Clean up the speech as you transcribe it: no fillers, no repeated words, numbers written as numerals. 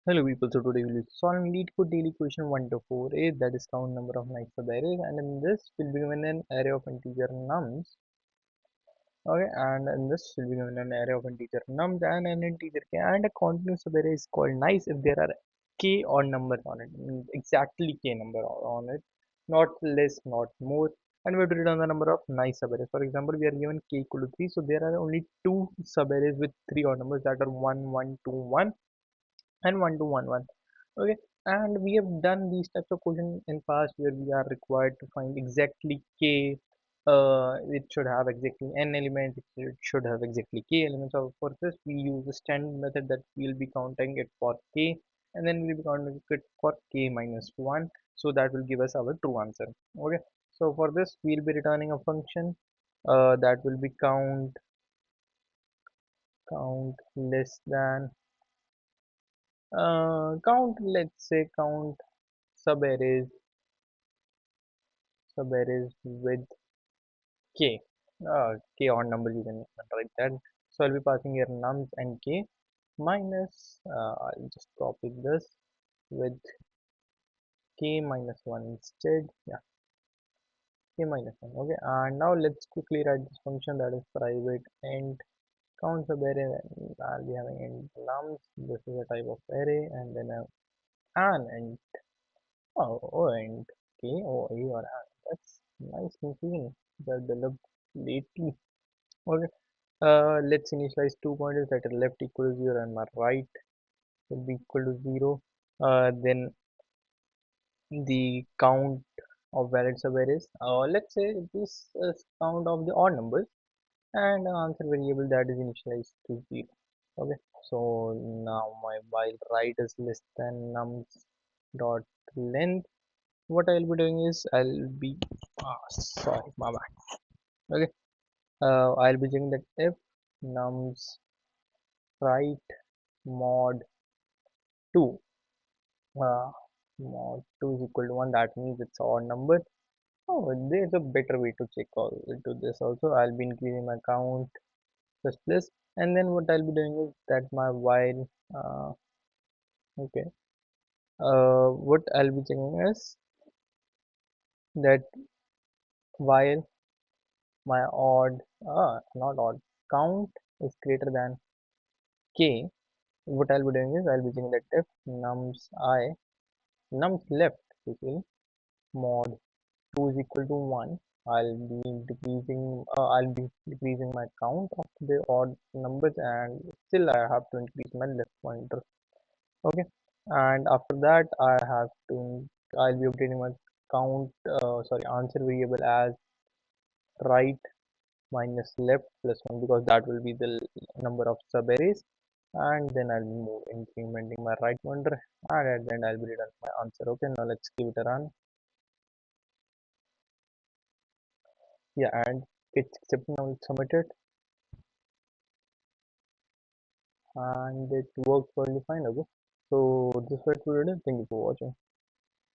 Hello people, so today we will solve LeetCode daily question 1 to 4a, that is count number of nice subarrays, and in this we'll be given an array of integer nums. Okay, and in this we'll be given an array of integer nums and an integer k, and a continuous subarray is called nice if there are k odd numbers on it, means exactly k number on it, not less, not more. And we have to return the number of nice subarrays. For example, we are given k equal to 3, so there are only two subarrays with three odd numbers, that are 1 1 2 1 and 1 to 1 1. Okay, and we have done these types of questions in past where we are required to find exactly k. It should have exactly n elements, it should have exactly k elements. So for this we use the standard method that we'll be counting it for k, and then we'll be counting it for k minus 1, so that will give us our true answer. Okay, so for this we'll be returning a function that will be count less than let's say count subarrays subarrays with k. K odd number, you can write that. So I'll be passing here nums and k minus, I'll just copy this with k minus 1 instead. Yeah, k minus 1. Okay, and now let's quickly write this function, that is private int count subarray, and I'll be having int nums. This is a type of array, and then an int. And K or A or R. That's nice confusion that developed lately. Okay. Let's initialize 2 pointers, that are left equal to 0 and my right will be equal to 0. Then the count of valid subarrays. Let's say this is count of the odd numbers, and answer variable that is initialized to 0. Okay. So now my while right is less than nums dot length, what I'll be doing is I'll be sorry, my bad. Okay, I'll be doing that if nums right mod 2, uh, mod 2 is equal to 1, that means it's odd number. Oh, there's a better way to check all into this also. I'll be increasing my count plus plus, and then what I'll be doing is that my while okay, what I'll be checking is that while my odd not odd count is greater than k, what I'll be doing is I'll be checking that if nums left basically mod 2 is equal to 1, I'll be decreasing my count of the odd numbers, and still I have to increase my left pointer. Okay, and after that I'll be updating my answer variable as right minus left plus 1, because that will be the number of subarrays, and then I'll move incrementing my right pointer, and at the end I'll be returning my answer. Okay, now let's give it a run. Yeah, and it's accepted. Now it's submitted, and it works perfectly fine. Okay, so this was it for today. Thank you for watching.